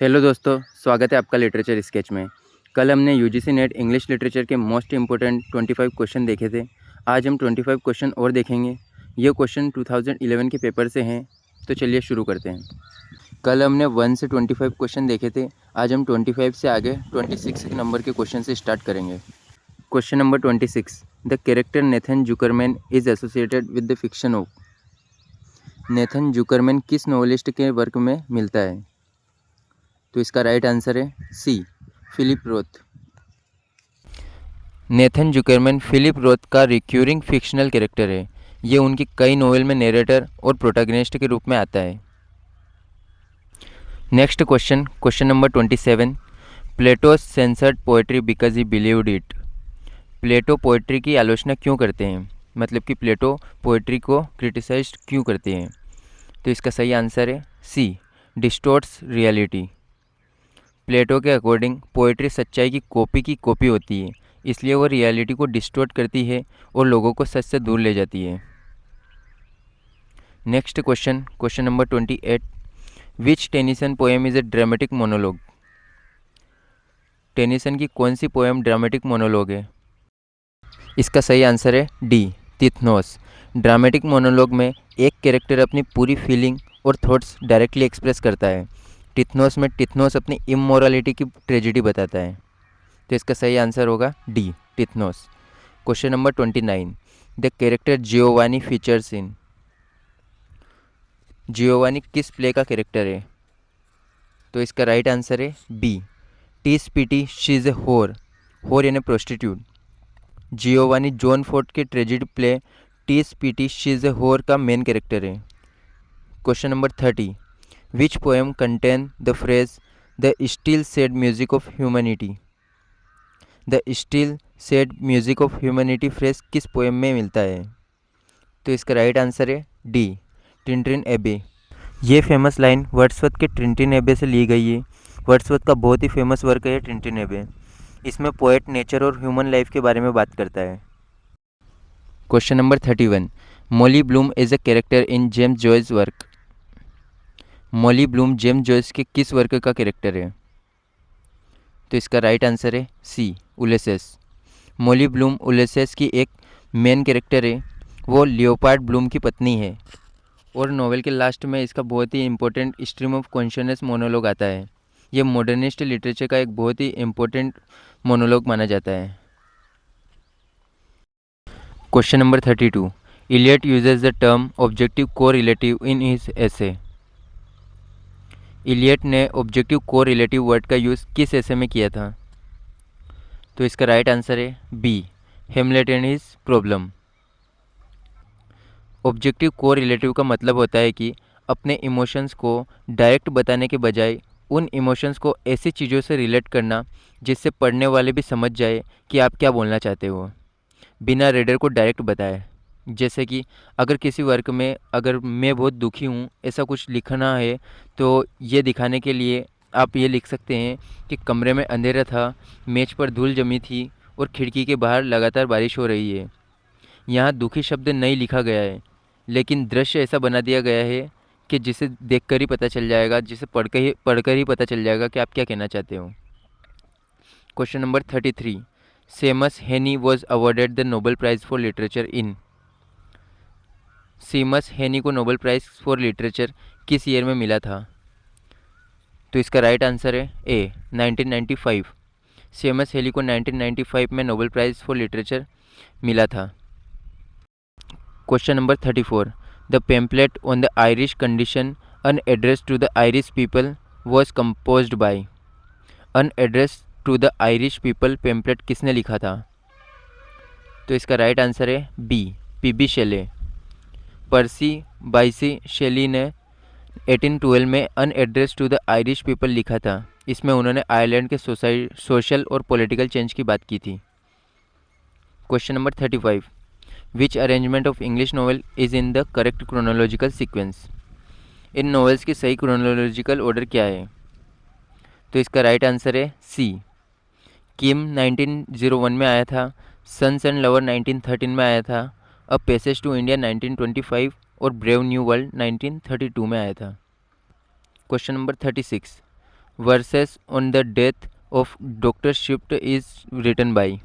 Hello दोस्तों, स्वागत है आपका लिटरेचर स्केच में। कल हमने यूजीसी नेट इंग्लिश लिटरेचर के मोस्ट इम्पोर्टेंट 25 क्वेश्चन देखे थे। आज हम 25 क्वेश्चन और देखेंगे। ये क्वेश्चन 2011 के पेपर से हैं, तो चलिए शुरू करते हैं। कल हमने 1 से 25 क्वेश्चन देखे थे। आज हम 25 से आगे 26 नंबर के क्वेश्चन से स्टार्ट करेंगे। Question number 26, the character Nathan Zuckerman is associated with the fiction of. Nathan Zuckerman किस नॉवेलिस्ट के वर्क में मिलता है? तो इसका राइट आंसर है C, Philip Roth. Nathan Zuckerman Philip Roth का रिक्यूरिंग फिक्शनल कैरेक्टर है। ये उनकी कई नोवेल में नरेटर और प्रोटैगनिस्ट के रूप में आता है। Next question, question number 27, Plato censored poetry because he believed it. Plato poetry की आलोचना क्यों करते हैं? मतलब कि प्लेटो पोएट्री को क्रिटिसाइज क्यों करते हैं? तो इसका सही आंसर है सी, डिस्टॉर्ट्स रियलिटी। प्लेटो के अकॉर्डिंग पोएट्री सच्चाई की कॉपी होती है, इसलिए वो रियलिटी को डिस्टॉर्ट करती है और लोगों को सच से दूर ले जाती है। Next question, question number 28, which Tennyson poem is a dramatic monologue. Tennyson की कौन सी पोएम ड्रामेटिक मोनोलॉग है? इसका सही आंसर है डी, तिथनोस। ड्रामेटिक मोनोलॉग में एक कैरेक्टर अपनी पूरी फीलिंग और थॉट्स डायरेक्टली एक्सप्रेस करता है। टिथनोस में टिथनोस अपनी इमोरलिटी की ट्रेजेडी बताता है। तो इसका सही आंसर होगा D, टिथनोस। Question number 29, the character Giovanni features in. Giovanni किस प्ले का कैरेक्टर है? तो इसका राइट आंसर है बी, टीस पीटी शी इज़ ए होर। होर यानी प्रोस्टिट्यूट। जियोवानी जॉन फोर्ट के ट्रेजेडी प्ले टीस पीटी शी इज़ ए होर का मेन कैरेक्टर है। Question number 30, which poem contain the phrase the still said music of humanity. The still said music of humanity phrase किस poem में मिलता है? तो इसका राइट आंसर है डी, टिंटिन एबे। ये फेमस लाइन वर्ड्सवर्थ के टिंटिन एबे से ली गई है। वर्ड्सवर्थ का बहुत ही फेमस वर्क है टिंटिन एबे। इसमें पोएट नेचर और ह्यूमन लाइफ के बारे में बात करता है। Question number 31, Molly Bloom is a character in James Joyce work. Molly Bloom James Joyce के किस वर्क का कैरेक्टर है? तो इसका राइट आंसर है सी, उलिसेस। मॉली ब्लूम उलिसेस की एक मेन कैरेक्टर है। वो लियोपार्ड ब्लूम की पत्नी है और नॉवेल के लास्ट में इसका बहुत ही important stream of consciousness monologue आता है। ये मॉडर्निस्ट लिटरेचर का एक बहुत ही इंपॉर्टेंट मोनोलॉग माना जाता है। Question number 32, Eliot uses the term objective correlative in his essay. Eliot ने ऑब्जेक्टिव कोरिलेटिव वर्ड का यूज़ किस एसे में किया था? तो इसका राइट आंसर है B, Hamlet and his problem. Objective correlative का मतलब होता है कि अपने इमोशंस को डायरेक्ट बताने के बजाय उन इमोशंस को ऐसी चीज़ों से रिलेट करना जिससे पढ़ने वाले भी समझ जाए कि आप क्या बोलना चाहते हो, बिना रीडर को डायरेक्ट बताए। जैसे कि अगर किसी वर्क में अगर मैं बहुत दुखी हूँ ऐसा कुछ लिखना है, तो ये दिखाने के लिए आप ये लिख सकते हैं कि कमरे में अंधेरा था, मेज पर धूल जमी थी और खिड़की के बाहर लगातार बारिश हो रही है। यहाँ दुखी शब्द नहीं लिखा गया है, लेकिन दृश्य ऐसा बना दिया गया है कि जिसे देखकर ही पता चल जाएगा, जिसे पढ़कर ही पता चल जाएगा कि आप क्या कहना चाहते हो। क्वेश्चन नंबर 33, सेमस हेनी was awarded the Nobel prize for literature in. Seems हेनी को नोबेल प्राइज़ फॉर लिटरेचर किस ईयर में मिला था? तो इसका राइट आंसर है ए, 1995। सेमस हेनी को 1995 में नोबेल प्राइज़ फॉर लिटरेचर मिला था। Question number 34, the pamphlet on the Irish condition an address to the Irish people was composed by. An address to the Irish people pamphlet किसने लिखा था? तो इसका राइट आंसर है B, P B Shelley. Percy Bysshe Shelley ने 1812 में an address to the Irish people लिखा था। इसमें उन्होंने आयरलैंड के सोशल और पॉलिटिकल चेंज की बात की थी। Question number 35, which arrangement of English novel is in the correct chronological sequence. In novels की सही क्रोनोलॉजिकल ऑर्डर क्या है? तो इसका राइट आंसर है सी, किम 1901 में आया था, सन्स एंड लवर 1913 में आया था, अ पैसेज टू इंडिया 1925 और ब्रेव न्यू वर्ल्ड 1932 में आया था। Question number 36, verses on the death of doctor Swift is written by.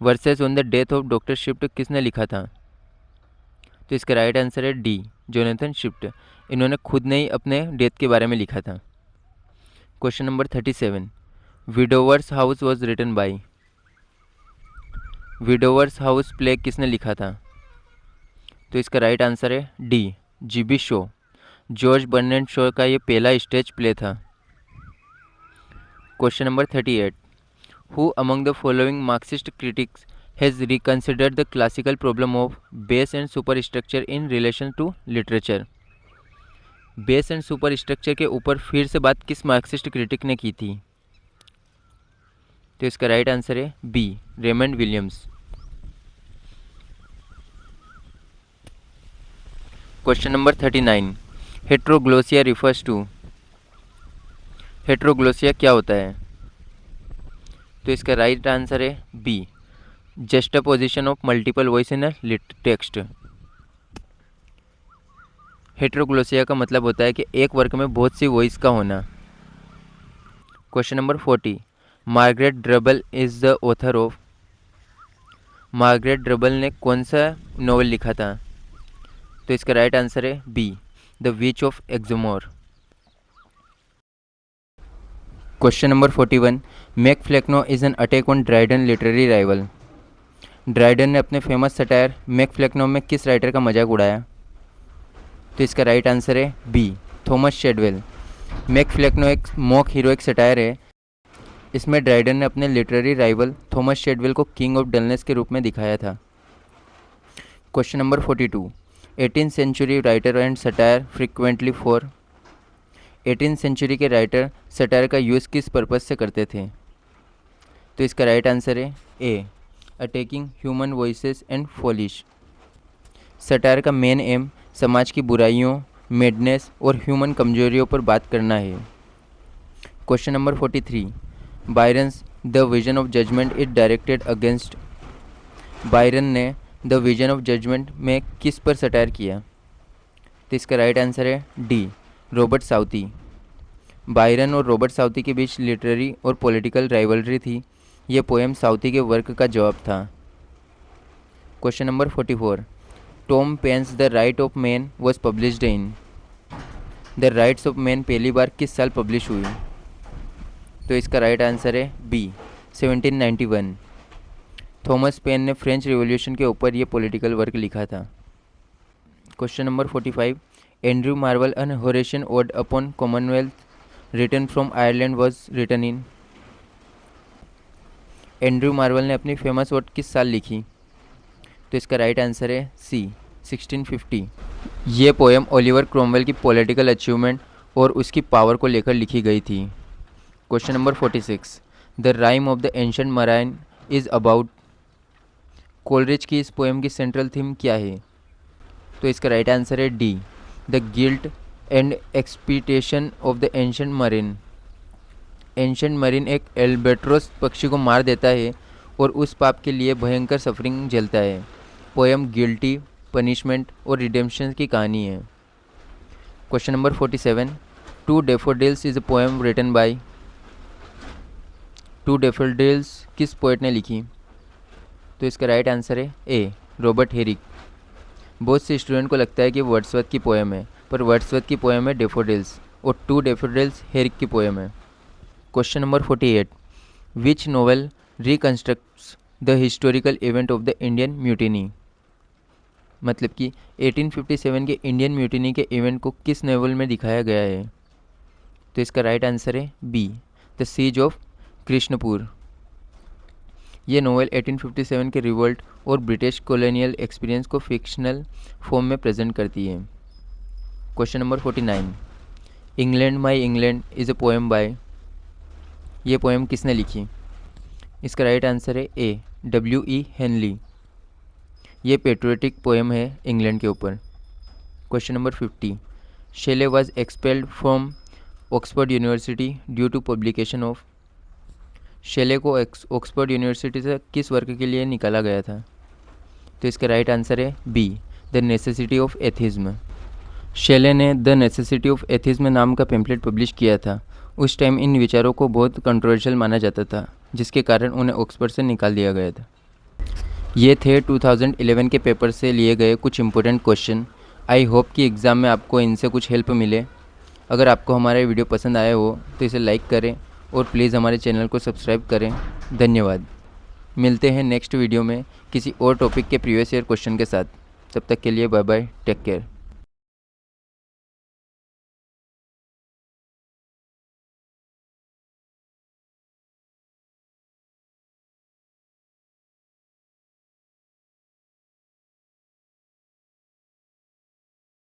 Verses on the death of doctor Swift किसने लिखा था? तो इसका राइट आंसर है डी, जोनाथन शिफ्ट। इन्होंने खुद ने ही अपने डेथ के बारे में लिखा था। Question number 37, widowers house was written by. Widowers house play किसने लिखा था? तो इसका राइट आंसर है D, G B Shaw. George Bernard Shaw का ये पहला स्टेज प्ले था। Question number 38, who among the following Marxist critics has reconsidered the classical problem of base and superstructure in relation to literature. Base and superstructure के ऊपर फिर से बात किस मार्क्सिस्ट क्रिटिक ने की थी? तो इसका राइट आंसर है B, Raymond Williams. Question number 39, heteroglossia refers to. Heteroglossia क्या होता है? तो इसका राइट आंसर है B, juxtaposition of multiple voice in a text. Heteroglossia का मतलब होता है कि एक वर्क में बहुत सी वॉइस का होना। Question number 40, Margaret Drabble is the author of. Margaret Drabble ने कौन सा नॉवेल लिखा था? तो इसका राइट आंसर है B, the witch of Exmoor. Question number 41, Mac Flecknoe is an attack on Dryden literary rival. Dryden ने अपने फेमस सटायर मैक फ्लेक्नो में किस राइटर का मजाक उड़ाया? तो इसका राइट आंसर है बी, थॉमस शेडवेल। मैक फ्लेक्नो एक मॉक हीरोइक सटायर है। इसमें ड्राइडन ने अपने लिटरेरी राइवल थॉमस शेडवेल को किंग ऑफ डलनेस के रूप में दिखाया था। Question number 42, 18th century writer and satire frequently for. 18th century के राइटर सटायर का यूज़ किस पर्पज़ से करते थे? तो इसका राइट आंसर है A, attacking human voices and foolish. Satire का मेन एम समाज की बुराइयों, मेडनेस और ह्यूमन कमजोरियों पर बात करना है। Question number 43, Byron's the vision of judgement is directed against. Byron ने द विजन ऑफ जजमेंट में किस पर सटायर किया? तो इसका राइट आंसर है डी, रॉबर्ट साउथी। बायरन और रॉबर्ट साउथी के बीच लिटरेरी और पॉलिटिकल राइवलरी थी। यह पोएम साउथी के वर्क का जवाब था। Question number 44, Tom Paine's the right of man was published in. The rights of man पहली बार किस साल पब्लिश हुई? तो इसका राइट आंसर है बी, 1791। थॉमस पेन ने फ्रेंच रिवॉल्यूशन के ऊपर यह पॉलिटिकल वर्क लिखा था। Question number 45, Andrew Marvell an Horatian ode upon commonwealth written from Ireland was written in. Andrew Marvell ने अपनी फेमस ओड किस साल लिखी? तो इसका राइट आंसर है सी, 1650। ये पोएम ओलिवर क्रोमवेल की पॉलिटिकल अचीवमेंट और उसकी पावर को लेकर लिखी गई थी। Question number 46, the rhyme of the ancient marine is about. Coleridge की इस पोएम की सेंट्रल थीम क्या है? तो इसका राइट आंसर है D, the guilt and expiation of the ancient mariner. Ancient mariner एक एल्बेट्रोस पक्षी को मार देता है और उस पाप के लिए भयंकर सफरिंग झेलता है। पोएम गिल्टी, पनिशमेंट और रिडेम्पशन की कहानी है। Question number 47, to daffodils is a poem written by. To daffodils किस पोएट ने लिखी? तो इसका राइट आंसर है ए, रॉबर्ट हेरिक। बहुत से स्टूडेंट को लगता है कि वर्ड्सवर्थ की पोएम है, पर वर्ड्सवर्थ की पोएम है डेफोडिल्स और टू डेफोडिल्स हेरिक की पोएम है। Question number 48, which novel reconstructs the historical event of the Indian mutiny. मतलब कि 1857 के इंडियन म्यूटिनी के इवेंट को किस नोवेल में दिखाया गया है? तो इसका राइट आंसर है B, the siege of Krishnapur. ये नोवेल 1857 के रिवोल्ट और ब्रिटिश कॉलोनियल एक्सपीरियंस को फिक्शनल फॉर्म में प्रेजेंट करती है। Question number 49, England my England is a poem by. ये पोएम किसने लिखी? इसका राइट आंसर है ए, W.E. हेनली। ये पेट्रियोटिक पोएम है इंग्लैंड के ऊपर। Question number 50, Shelley was expelled from Oxford University due to publication of. शेले को ऑक्सफोर्ड यूनिवर्सिटी से किस वर्क के लिए निकाला गया था? तो इसका राइट आंसर है B, the necessity of atheism. Shelley ने द नेसेसिटी ऑफ एथिज्म नाम का पेम्पलेट पब्लिश किया था उस टाइम इन विचारों को बहुत कंट्रोवर्शियल माना जाता था, जिसके कारण उन्हें ऑक्सफोर्ड से निकाल दिया गया था। ये थे 2011 के पेपर से लिए गए कुछ इंपॉर्टेंट क्वेश्चन। आई होप कि एग्ज़ाम में आपको इनसे कुछ हेल्प मिले। अगर आपको हमारा वीडियो पसंद आया हो तो इसे लाइक करें और प्लीज़ हमारे चैनल को सब्सक्राइब करें। धन्यवाद। मिलते हैं नेक्स्ट वीडियो में किसी और टॉपिक के प्रीवियस ईयर क्वेश्चन के साथ। तब तक के लिए बाय बाय, टेक केयर।